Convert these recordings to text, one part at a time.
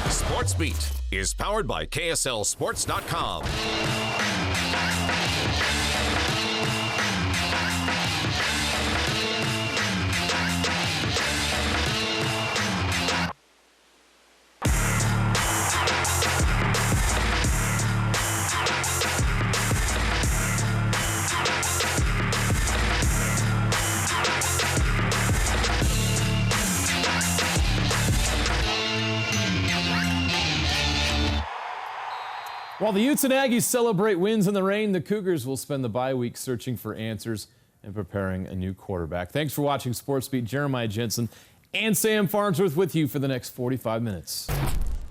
SportsBeat is powered by KSLSports.com. While the Utes and Aggies celebrate wins in the rain, the Cougars will spend the bye week searching for answers and preparing a new quarterback. Thanks for watching SportsBeat. Jeremiah Jensen and Sam Farnsworth with you for the next 45 minutes.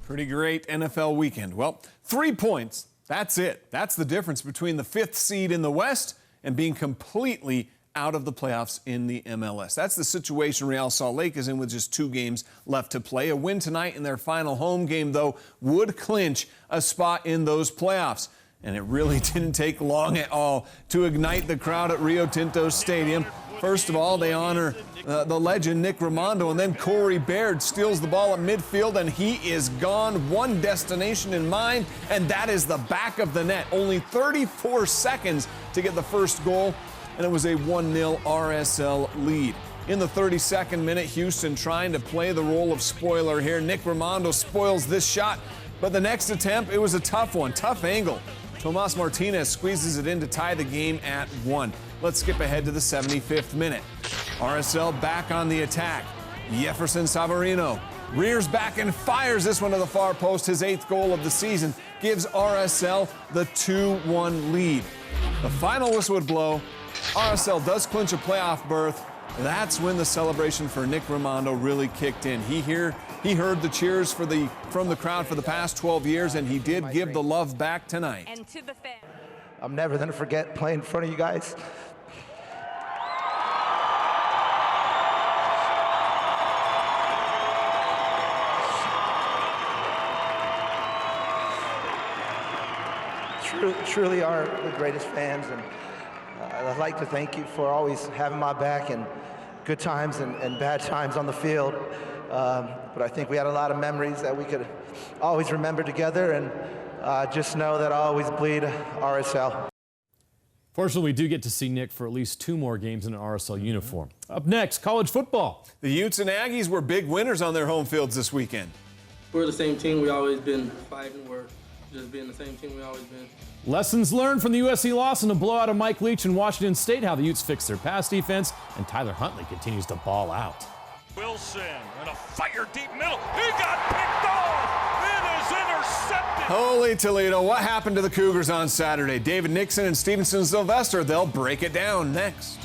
Pretty great NFL weekend. Well, 3 points. That's it. That's the difference between the 5th seed in the West and being completely out of the playoffs in the MLS. That's the situation Real Salt Lake is in with just 2 games left to play. A win tonight in their final home game, though, would clinch a spot in those playoffs. And it really didn't take long at all to ignite the crowd at Rio Tinto Stadium. First of all, they honor the legend Nick Rimando, and then Corey Baird steals the ball at midfield, and he is gone. One destination in mind, and that is the back of the net. Only 34 seconds to get the first goal, and it was a 1-0 RSL lead. In the 32nd minute, Houston trying to play the role of spoiler here. Nick Rimando spoils this shot, but the next attempt, it was a tough one, tough angle. Tomas Martinez squeezes it in to tie the game at 1. Let's skip ahead to the 75th minute. RSL back on the attack. Jefferson Savarino rears back and fires this one to the far post. His 8th goal of the season gives RSL the 2-1 lead. The final whistle would blow. RSL does clinch a playoff berth. That's when the celebration for Nick Rimando really kicked in. He heard the cheers from the crowd for the past 12 years, and he did give the love back tonight. And to the fans. I'm never going to forget playing in front of you guys. Truly are the greatest fans, and I'd like to thank you for always having my back in good times and bad times on the field. But I think we had a lot of memories that we could always remember together, and just know that I always bleed RSL. Fortunately, we do get to see Nick for at least 2 more games in an RSL uniform. Up next, college football. The Utes and Aggies were big winners on their home fields this weekend. We're the same team. We always been fighting. We're just being the same team we always been. Lessons learned from the USC loss and a blowout of Mike Leach in Washington State, how the Utes fixed their pass defense, and Tyler Huntley continues to ball out. Wilson and a fire deep middle. He got picked off. It is intercepted. Holy Toledo, what happened to the Cougars on Saturday? David Nixon and Stevenson Sylvester, they'll break it down next.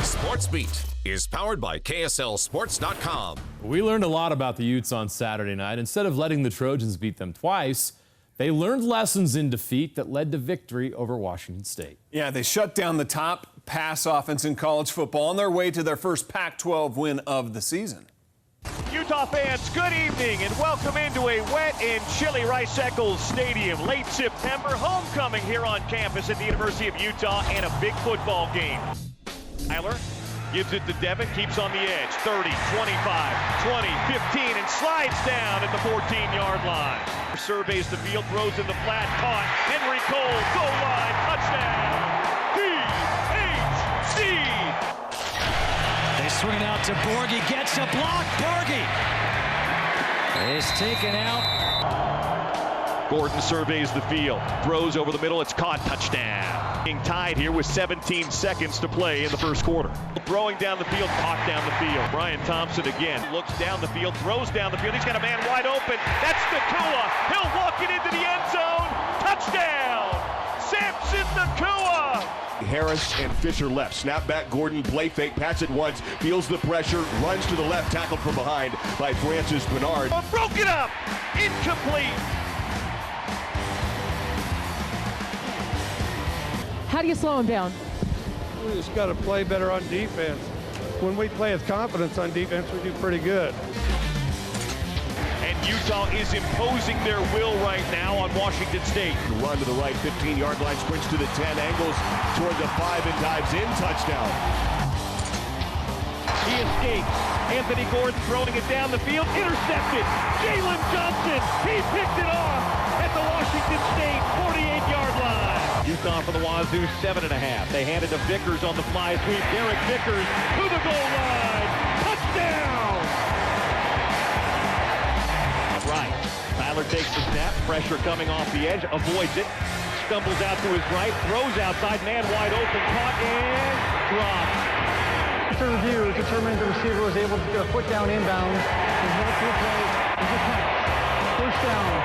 SportsBeat is powered by KSLSports.com. We learned a lot about the Utes on Saturday night. Instead of letting the Trojans beat them twice, they learned lessons in defeat that led to victory over Washington State. Yeah, they shut down the top pass offense in college football on their way to their first Pac-12 win of the season. Utah fans, good evening and welcome into a wet and chilly Rice-Eccles Stadium. Late September, homecoming here on campus at the University of Utah and a big football game. Tyler gives it to Devin, keeps on the edge, 30, 25, 20, 15, and slides down at the 14-yard line. Surveys the field, throws in the flat, caught. Henry Cole, goal line, touchdown. DHC. They swing out to Borghi, gets a block. Borghi is taken out. Gordon surveys the field, throws over the middle, it's caught, touchdown. Being tied here with 17 seconds to play in the first quarter. Throwing down the field, caught down the field. Brian Thompson again looks down the field, throws down the field. He's got a man wide open. That's Nakua. He'll walk it into the end zone. Touchdown, Samson Nakua. Harris and Fisher left. Snap back, Gordon, play fake, pass it once, feels the pressure, runs to the left, tackled from behind by Francis Bernard. Broke it up, incomplete. How do you slow him down? We just got to play better on defense. When we play with confidence on defense, we do pretty good. And Utah is imposing their will right now on Washington State. Run to the right, 15-yard line, sprints to the 10, angles toward the 5 and dives in, touchdown. He escapes. Anthony Gordon throwing it down the field, intercepted. Jalen Johnson, he picked it off at the Washington State 48-yard line. Utah for the Wazoo, 7.5. They hand it to Vickers on the fly sweep. Derek Vickers to the goal line. Touchdown! Right. Tyler takes the snap. Pressure coming off the edge. Avoids it. Stumbles out to his right. Throws outside. Man wide open. Caught and dropped. After review, determined the receiver was able to get a foot down inbound. First down.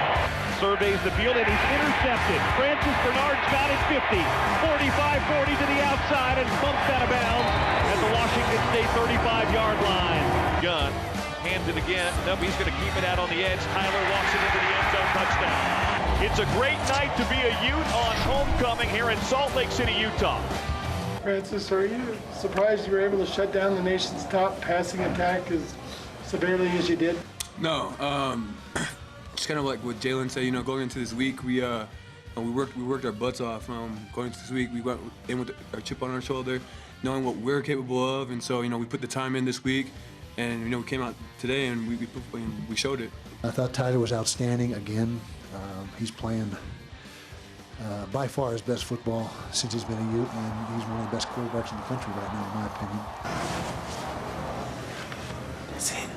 Surveys the field and he's intercepted. Francis Bernard's got it 50. 45-40 to the outside and bumped out of bounds at the Washington State 35-yard line. Gunn hands it again. Nope, he's going to keep it out on the edge. Tyler walks it into the end zone, touchdown. It's a great night to be a Ute on homecoming here in Salt Lake City, Utah. Francis, are you surprised you were able to shut down the nation's top passing attack as severely as you did? No, just kind of like what Jalen said. You know, going into this week, we worked our butts off. Going into this week, we went in with our chip on our shoulder, knowing what we're capable of, and so we put the time in this week, and we came out today and we showed it. I thought Tyler was outstanding again. He's playing by far his best football since he's been a Ute, and he's one of the best quarterbacks in the country right now, in my opinion. That's it.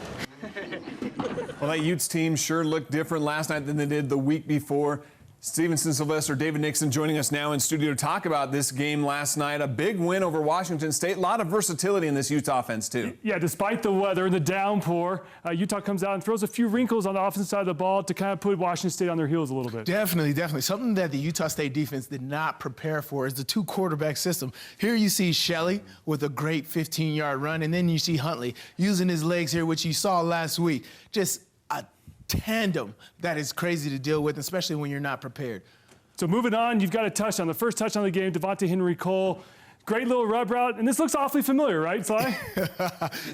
Well, that Utes team sure looked different last night than they did the week before. Stevenson Sylvester, David Nixon joining us now in studio to talk about this game last night. A big win over Washington State. A lot of versatility in this Utah offense, too. Yeah, despite the weather and the downpour, Utah comes out and throws a few wrinkles on the offensive side of the ball to kind of put Washington State on their heels a little bit. Definitely. Something that the Utah State defense did not prepare for is the two-quarterback system. Here you see Shelley with a great 15-yard run, and then you see Huntley using his legs here, which you saw last week. Just a tandem that is crazy to deal with, especially when you're not prepared. So moving on, you've got a touchdown. The first touchdown of the game, Devontae Henry Cole. Great little rub route, and this looks awfully familiar, right, Sly?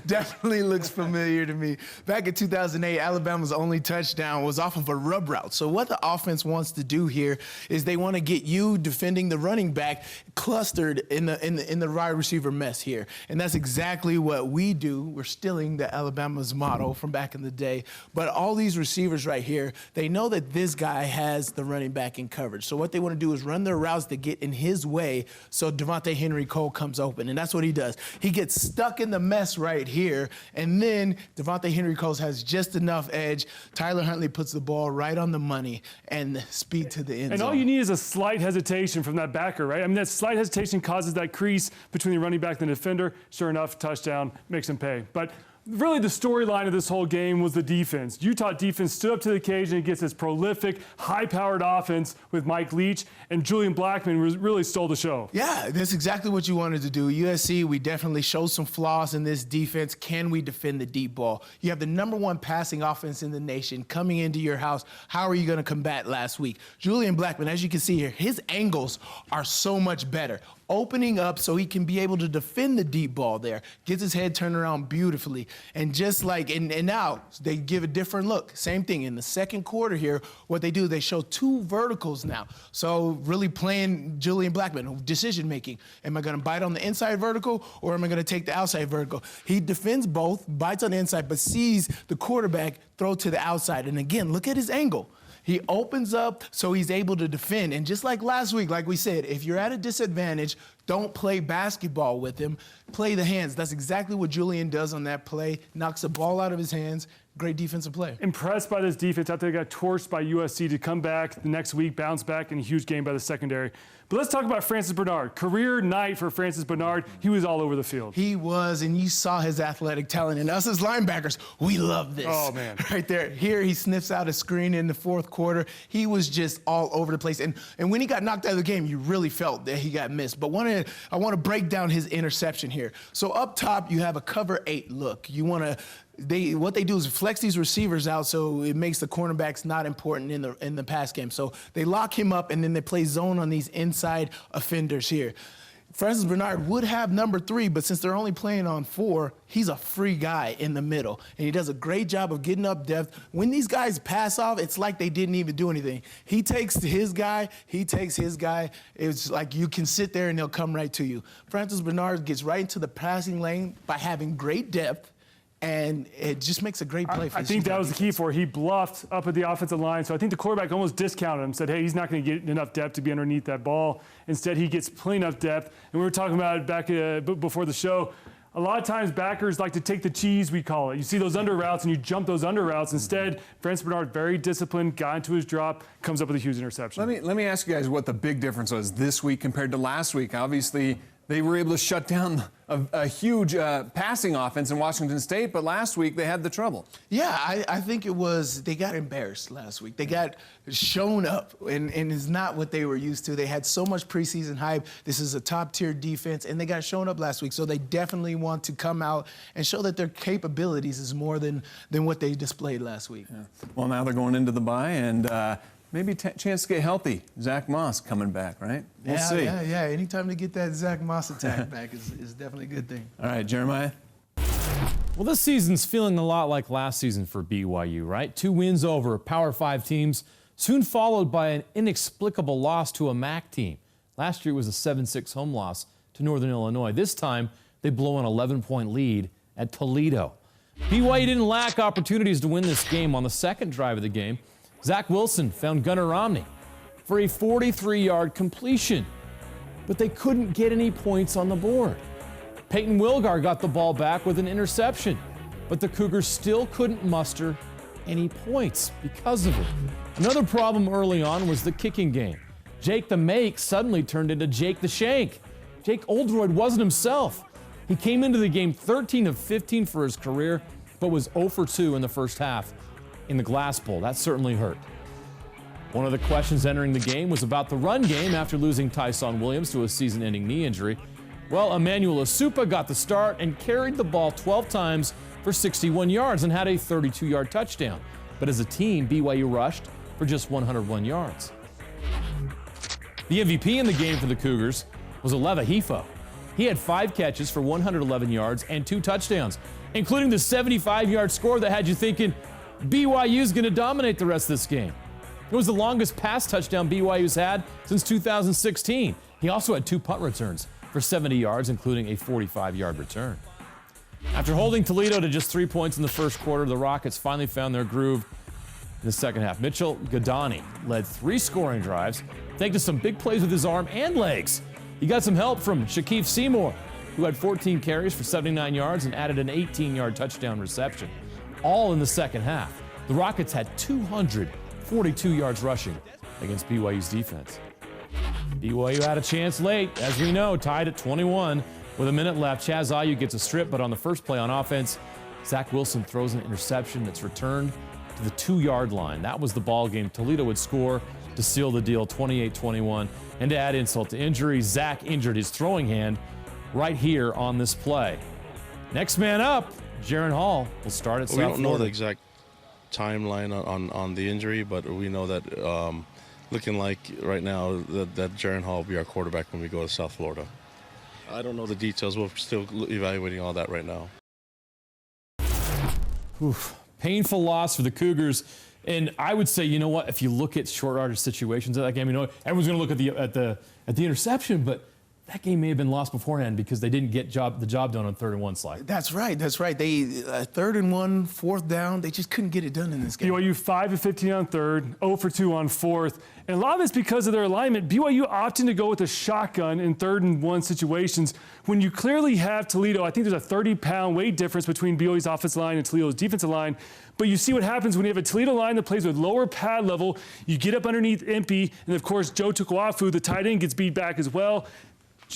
Definitely looks familiar to me. Back in 2008, Alabama's only touchdown was off of a rub route. So what the offense wants to do here is they want to get you defending the running back clustered in the wide receiver mess here, and that's exactly what we do. We're stealing the Alabama's motto from back in the day. But all these receivers right here, they know that this guy has the running back in coverage. So what they want to do is run their routes to get in his way, so Devontae Henry Cole comes open, and that's what he does. He gets stuck in the mess right here, and then Devontae Henry Cole has just enough edge. Tyler Huntley puts the ball right on the money and speed to the end zone. And all you need is a slight hesitation from that backer, right? I mean, that slight hesitation causes that crease between the running back and the defender. Sure enough, touchdown, makes him pay. But really, the storyline of this whole game was the defense. Utah defense stood up to the occasion against this prolific, high-powered offense with Mike Leach, and Julian Blackmon really stole the show. Yeah, that's exactly what you wanted to do. USC, we definitely showed some flaws in this defense. Can we defend the deep ball? You have the #1 passing offense in the nation coming into your house. How are you going to combat last week? Julian Blackmon, as you can see here, his angles are so much better. Opening up so he can be able to defend the deep ball there. Gets his head turned around beautifully. And just like, and now they give a different look. Same thing in the second quarter here, what they do, they show two verticals now. So really playing Julian Blackmon, decision making. Am I gonna bite on the inside vertical or am I gonna take the outside vertical? He defends both, bites on the inside, but sees the quarterback throw to the outside. And again, look at his angle. He opens up so he's able to defend. And just like last week, like we said, if you're at a disadvantage, don't play basketball with him. Play the hands. That's exactly what Julian does on that play. Knocks the ball out of his hands. Great defensive play. Impressed by this defense out there. Got torched by USC to come back the next week, bounce back in a huge game by the secondary. But let's talk about Francis Bernard. Career night for Francis Bernard. He was all over the field. He was, and you saw his athletic talent. And us as linebackers, we love this. Oh, man. Right there. Here he sniffs out a screen in the fourth quarter. He was just all over the place. And when he got knocked out of the game, you really felt that he got missed. But I want to break down his interception here. So up top, you have a cover 8 look. You want to what they do is flex these receivers out, so it makes the cornerbacks not important in the pass game. So they lock him up, and then they play zone on these inside offenders here. Francis Bernard would have number 3, but since they're only playing on 4, he's a free guy in the middle. And he does a great job of getting up depth. When these guys pass off, it's like they didn't even do anything. He takes his guy, It's like you can sit there and he'll come right to you. Francis Bernard gets right into the passing lane by having great depth, and it just makes a great play for I think that was the key for it. He bluffed up at the offensive line, so I think the quarterback almost discounted him, said, hey, he's not going to get enough depth to be underneath that ball. Instead, he gets plenty enough depth. And we were talking about it back before the show. A lot of times, backers like to take the cheese, we call it. You see those under routes, and you jump those under routes. Instead, Francis Bernard, very disciplined, got into his drop, comes up with a huge interception. Let me ask you guys what the big difference was this week compared to last week. Obviously, they were able to shut down a huge passing offense in Washington State, but last week they had the trouble. Yeah, I think it was they got embarrassed last week. They got shown up, and it's not what they were used to. They had so much preseason hype. This is a top-tier defense, and they got shown up last week. So they definitely want to come out and show that their capabilities is more than what they displayed last week. Yeah. Well, now they're going into the bye, and maybe chance to get healthy. Zach Moss coming back, right? We'll see. Yeah. Anytime to get that Zach Moss attack back is definitely a good thing. All right, Jeremiah. Well, this season's feeling a lot like last season for BYU, right? 2 wins over Power 5 teams, soon followed by an inexplicable loss to a MAC team. Last year it was a 7-6 home loss to Northern Illinois. This time they blow an 11-point lead at Toledo. BYU didn't lack opportunities to win this game. On the second drive of the game, Zach Wilson found Gunnar Romney for a 43-yard completion, but they couldn't get any points on the board. Peyton Wilgar got the ball back with an interception, but the Cougars still couldn't muster any points because of it. Another problem early on was the kicking game. Jake the Make suddenly turned into Jake the Shank. Jake Oldroyd wasn't himself. He came into the game 13 of 15 for his career, but was 0 for 2 in the first half in the Glass Bowl. That certainly hurt. One of the questions entering the game was about the run game after losing Tyson Williams to a season-ending knee injury. Well, Emmanuel Asupa got the start and carried the ball 12 times for 61 yards and had a 32-yard touchdown. But as a team, BYU rushed for just 101 yards. The MVP in the game for the Cougars was Aleva Hifo. He had 5 catches for 111 yards and 2 touchdowns, including the 75-yard score that had you thinking BYU's going to dominate the rest of this game. It was the longest pass touchdown BYU's had since 2016. He also had 2 punt returns for 70 yards, including a 45-yard return. After holding Toledo to just 3 points in the first quarter, the Rockets finally found their groove in the second half. Mitchell Gadani led 3 scoring drives, thanks to some big plays with his arm and legs. He got some help from Shaquille Seymour, who had 14 carries for 79 yards and added an 18-yard touchdown reception, all in the second half. The Rockets had 242 yards rushing against BYU's defense. BYU had a chance late, as we know, tied at 21 with a minute left. Chaz Ayu gets a strip, but on the first play on offense, Zach Wilson throws an interception that's returned to the 2-yard line. That was the ball game. Toledo would score to seal the deal, 28-21. And to add insult to injury, Zach injured his throwing hand right here on this play. Next man up, Jaron Hall will start at South Florida. We don't know the exact timeline on the injury, but we know that looking like right now that Jaron Hall will be our quarterback when we go to South Florida. I don't know the details. We're still evaluating all that right now. Oof. Painful loss for the Cougars. And I would say, you know what, if you look at short-yardage situations of that game, you know, everyone's going to look at the interception, but that game may have been lost beforehand because they didn't get the job done on 3rd and 1 slide. That's right. They 3rd and 1, 4th down. They just couldn't get it done in this game. BYU 5 of 15 on 3rd, 0 for 2 on 4th. And a lot of it's because of their alignment. BYU opting to go with a shotgun in 3rd and 1 situations when you clearly have Toledo. I think there's a 30-pound weight difference between BYU's offensive line and Toledo's defensive line. But you see what happens when you have a Toledo line that plays with lower pad level. You get up underneath Impey, and of course Joe Tukuafu, the tight end, gets beat back as well.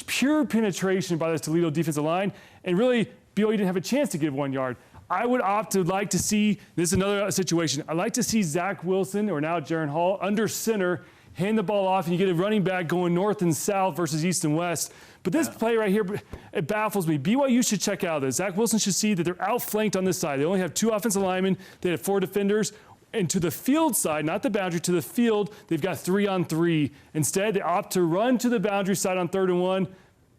Pure penetration by the Toledo defensive line, and really BYU didn't have a chance to give 1 yard. I would like to see, this is another situation, I'd like to see Zach Wilson, or now Jaron Hall, under center, hand the ball off, and you get a running back going north and south versus east and west. But this play right here, it baffles me. BYU should check out this. Zach Wilson should see that they're outflanked on this side. They only have 2 offensive linemen. They have 4 defenders. And to the field side, not the boundary, to the field, they've got 3-on-3. Instead, they opt to run to the boundary side on 3rd and 1.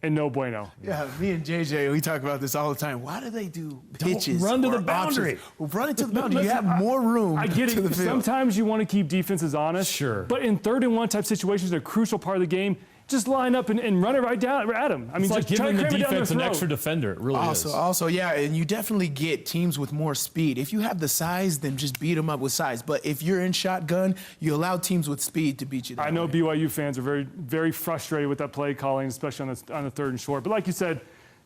And no bueno. Yeah, me and JJ, we talk about this all the time. Why do they do pitches? Don't run to the boundary. Options? Well, run it to the boundary. You have more room. I get to it. the field. Sometimes you want to keep defenses honest. Sure. But in 3rd and 1 type situations, a crucial part of the game, just line up and run it right down at them. I mean, it's like just giving the try to defense an extra defender. It really is. Also, yeah, and you definitely get teams with more speed. If you have the size, then just beat them up with size. But if you're in shotgun, you allow teams with speed to beat you. I know BYU fans are very, very frustrated with that play calling, especially on the 3rd and short. But like you said,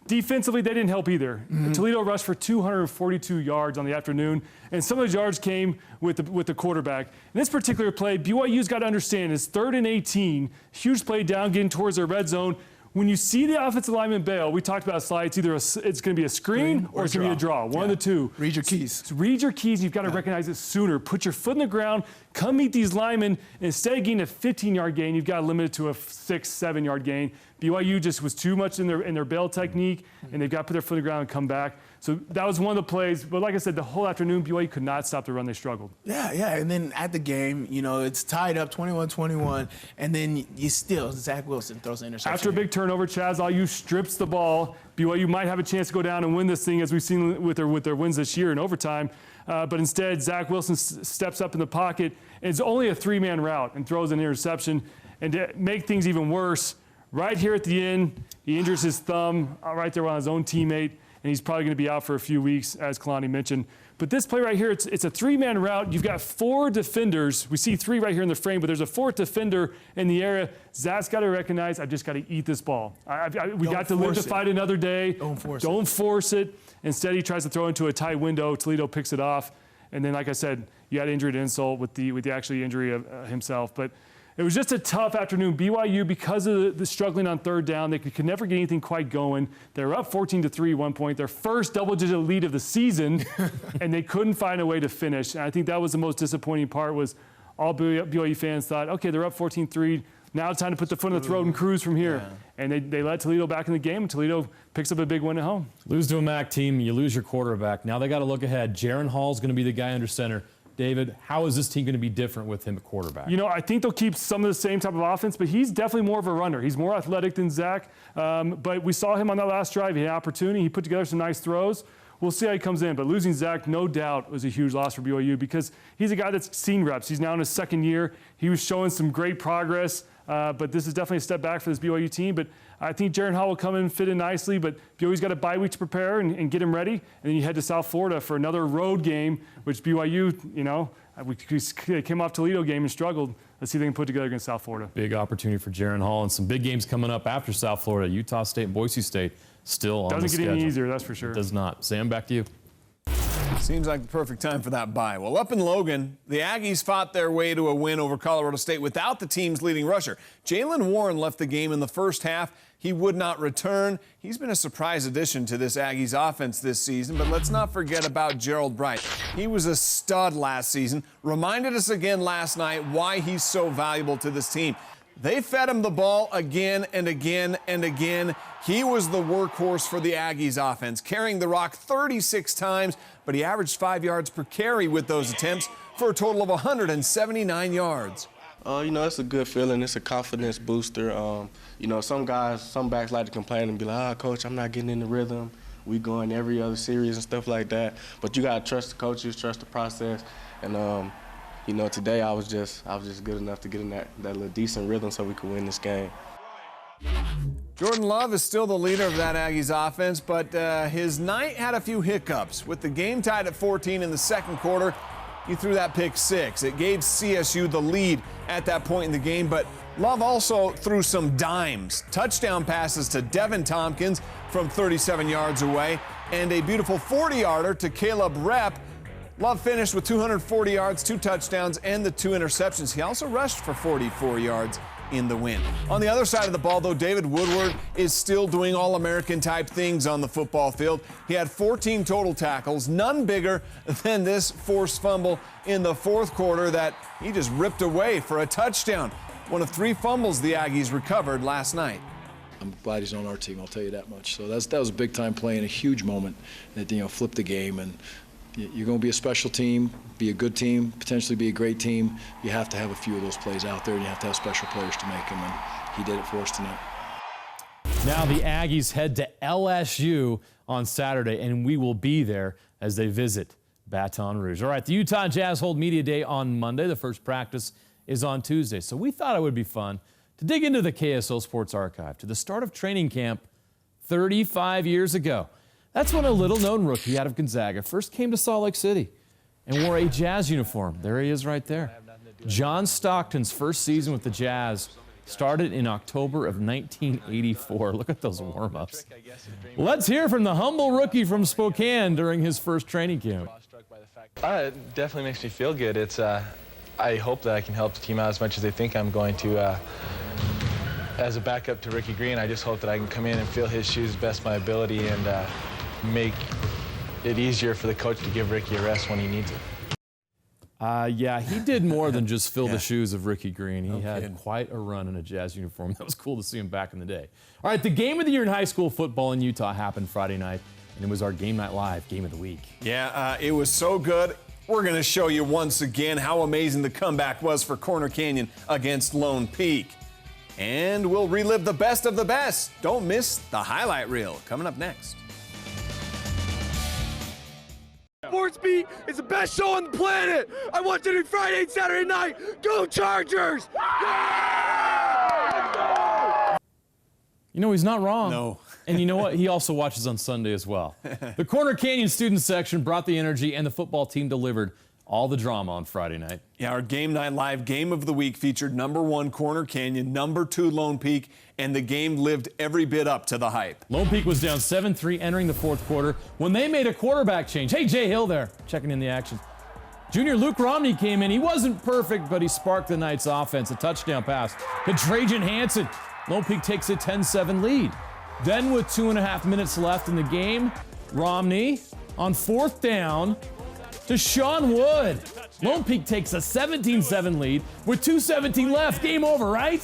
defensively, they didn't help either. Toledo rushed for 242 yards on the afternoon, and some of the yards came with the quarterback. In this particular play, BYU's got to understand it's 3rd and 18, huge play down, getting towards their red zone. When you see the offensive lineman bail, we talked about a slide, it's going to be a screen or it's going to be a draw, one of the two. Read your keys. So read your keys. You've got to recognize it sooner. Put your foot in the ground, come meet these linemen, and instead of getting a 15-yard gain, you've got to limit it to a 6-7-yard gain. BYU just was too much in their bail technique, and they've got to put their foot in the ground and come back. So that was one of the plays. But like I said, the whole afternoon, BYU could not stop the run. They struggled. Yeah. And then at the game, it's tied up 21-21, and then Zach Wilson throws an interception. After a big turnover, Chaz Ayu strips the ball. BYU might have a chance to go down and win this thing, as we've seen with their wins this year in overtime. But instead, Zach Wilson steps up in the pocket, and it's only a 3-man route and throws an interception. And to make things even worse, right here at the end, he injures his thumb right there on his own teammate, and he's probably going to be out for a few weeks, as Kalani mentioned. But this play right here, it's a 3-man route. You've got 4 defenders. We see 3 right here in the frame, but there's a 4th defender in the area. Zach's got to recognize, I've just got to eat this ball. We got to live to fight another day. Don't force it. Instead, he tries to throw into a tight window. Toledo picks it off. And then, like I said, you had injury to insult with the actual injury of himself. But it was just a tough afternoon. BYU, because of the struggling on 3rd down, they could never get anything quite going. They were up 14-3 at one point, their first double-digit lead of the season, and they couldn't find a way to finish. And I think that was the most disappointing part. Was all BYU fans thought, okay, they're up 14-3. Now it's time to put the foot in the throat and cruise from here. Yeah. And they let Toledo back in the game, and Toledo picks up a big win at home. Lose to a MAC team, you lose your quarterback. Now they got to look ahead. Jaron Hall's going to be the guy under center. David, how is this team going to be different with him at quarterback? I think they'll keep some of the same type of offense, but he's definitely more of a runner. He's more athletic than Zach. But we saw him on that last drive. He had an opportunity. He put together some nice throws. We'll see how he comes in. But losing Zach, no doubt, was a huge loss for BYU because he's a guy that's seen reps. He's now in his 2nd year. He was showing some great progress. But this is definitely a step back for this BYU team. But I think Jaron Hall will come in and fit in nicely. But BYU's got a bye week to prepare and get him ready. And then you head to South Florida for another road game, which BYU, we came off Toledo game and struggled. Let's see if they can put together against South Florida. Big opportunity for Jaron Hall and some big games coming up after South Florida. Utah State and Boise State still on the schedule. Doesn't get any easier, that's for sure. It does not. Sam, back to you. Seems like the perfect time for that bye. Well, up in Logan, the Aggies fought their way to a win over Colorado State without the team's leading rusher. Jalen Warren left the game in the first half. He would not return. He's been a surprise addition to this Aggies offense this season, but let's not forget about Gerald Bright. He was a stud last season, reminded us again last night why he's so valuable to this team. They fed him the ball again and again and again. He was the workhorse for the Aggies offense, carrying the rock 36 times, but he averaged 5 yards per carry with those attempts for a total of 179 yards. It's a good feeling. It's a confidence booster. Some backs like to complain and be like, Coach, I'm not getting in the rhythm. We going every other series and stuff like that. But you got to trust the coaches, trust the process. And, today I was just good enough to get in that little decent rhythm so we could win this game. Jordan Love is still the leader of that Aggies offense, but his night had a few hiccups. With the game tied at 14 in the 2nd quarter, he threw that pick 6. It gave CSU the lead at that point in the game, but Love also threw some dimes. Touchdown passes to Devin Tompkins from 37 yards away, and a beautiful 40-yarder to Caleb Repp. Love finished with 240 yards, 2 touchdowns, and the 2 interceptions. He also rushed for 44 yards in the win. On the other side of the ball, though, David Woodward is still doing All-American type things on the football field. He had 14 total tackles, none bigger than this forced fumble in the 4th quarter that he just ripped away for a touchdown. one of 3 fumbles the Aggies recovered last night. I'm glad he's on our team, I'll tell you that much. So that was a big time play and a huge moment that, flipped the game. And you're going to be a special team, be a good team, potentially be a great team. You have to have a few of those plays out there, and you have to have special players to make them, and he did it for us tonight. Now the Aggies head to LSU on Saturday, and we will be there as they visit Baton Rouge. All right, the Utah Jazz hold Media Day on Monday. The first practice is on Tuesday. So we thought it would be fun to dig into the KSL Sports Archive to the start of training camp 35 years ago. That's when a little-known rookie out of Gonzaga first came to Salt Lake City and wore a Jazz uniform. There he is right there. John Stockton's first season with the Jazz started in October of 1984. Look at those warm-ups. Let's hear from the humble rookie from Spokane during his first training camp. It definitely makes me feel good. I hope that I can help the team out as much as they think I'm going to. As a backup to Ricky Green, I just hope that I can come in and fill his shoes best my ability and make it easier for the coach to give Ricky a rest when he needs it. Yeah, he did more than just fill the shoes of Ricky Green. He had quite a run in a Jazz uniform. That was cool to see him back in the day. All right, the game of the year in high school football in Utah happened Friday night, and it was our Game Night Live Game of the Week. Yeah, it was so good. We're going to show you once again how amazing the comeback was for Corner Canyon against Lone Peak. And we'll relive the best of the best. Don't miss the highlight reel coming up next. SportsBeat is the best show on the planet. I watch it every Friday and Saturday night. Go Chargers! Yeah! You know, he's not wrong. No. And you know what? He also watches on Sunday as well. The Corner Canyon student section brought the energy, and the football team delivered all the drama on Friday night. Yeah, our Game Night Live Game of the Week featured #1 Corner Canyon, #2 Lone Peak, and the game lived every bit up to the hype. Lone Peak was down 7-3 entering the fourth quarter when they made a quarterback change. Hey, Jay Hill there, checking in the action. Junior Luke Romney came in. He wasn't perfect, but he sparked the Knights' offense. A touchdown pass to Trajan Hansen. Lone Peak takes a 10-7 lead. Then with 2.5 minutes left in the game, Romney on 4th down to Sean Wood. Lone Peak takes a 17-7 lead with 2:17 left. Game over, right?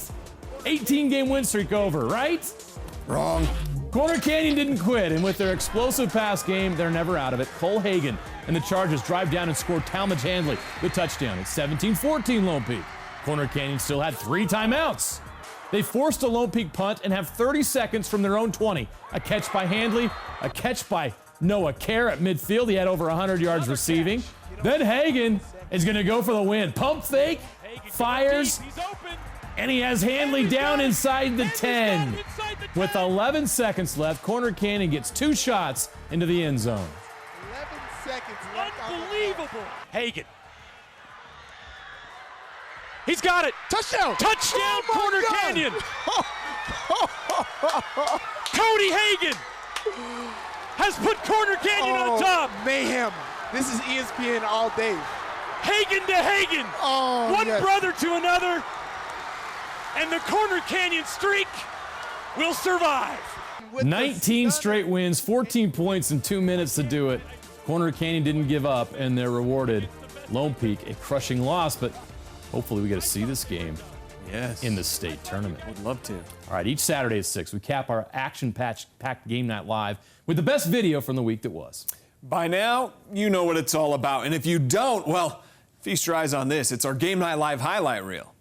18-game win streak over, right? Wrong. Corner Canyon didn't quit, and with their explosive pass game, they're never out of it. Cole Hagan and the Chargers drive down and score Talmadge Handley the touchdown. It's 17-14 Lone Peak. Corner Canyon still had 3 timeouts. They forced a Lone Peak punt and have 30 seconds from their own 20. A catch by Handley, a catch by Noah Kerr at midfield. He had over 100 yards receiving. Then Hagan is going to go for the win. Pump fake, fires, and he has Handley down inside the 10. With 11 seconds left, Corner Canyon gets 2 shots into the end zone. 11 seconds left. Unbelievable. Hagan. He's got it. Touchdown. Touchdown, Corner Canyon. Cody Hagan has put Corner Canyon on top. Mayhem. This is ESPN all day. Hagan to Hagan. One brother to another. And the Corner Canyon streak will survive. 19 straight wins, 14 points in 2 minutes to do it. Corner Canyon didn't give up, and they're rewarded. Lone Peak, a crushing loss, but hopefully we get to see this game in the state tournament. Would love to. All right, each Saturday at 6, we cap our action-packed Game Night Live with the best video from the week that was. By now, you know what it's all about. And if you don't, well, feast your eyes on this. It's our Game Night Live highlight reel.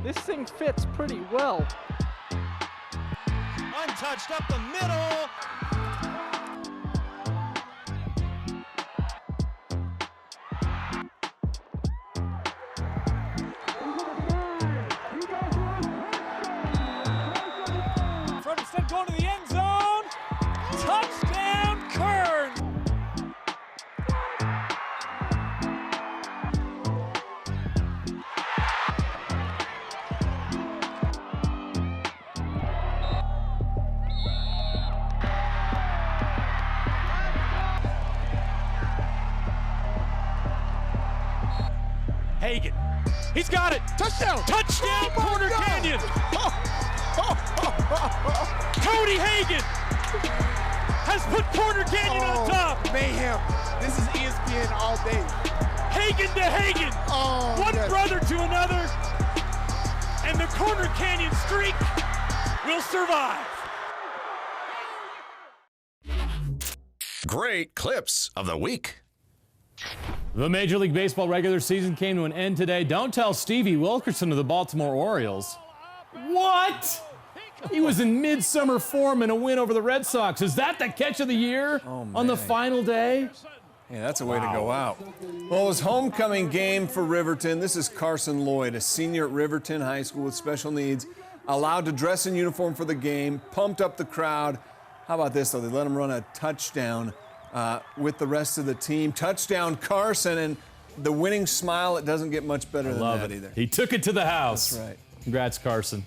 This thing fits pretty well. Untouched up the middle. Front instead going to the end zone. Touchdown, Kern. Hagan. He's got it. Touchdown. Touchdown, Corner Canyon. Cody Hagan has put Corner Canyon on top. Mayhem. This is ESPN all day. Hagan to Hagan. One brother to another. And the Corner Canyon streak will survive. Great clips of the week. The Major League Baseball regular season came to an end today. Don't tell Stevie Wilkerson of the Baltimore Orioles. What? He was in midsummer form in a win over the Red Sox. Is that the catch of the year on the final day? Yeah, that's a way to go out. Well, it was homecoming game for Riverton. This is Carson Lloyd, a senior at Riverton High School with special needs, allowed to dress in uniform for the game, pumped up the crowd. How about this, though? They let him run a touchdown with the rest of the team. Touchdown, Carson, and the winning smile, it doesn't get much better than that either. He took it to the house. That's right. Congrats, Carson.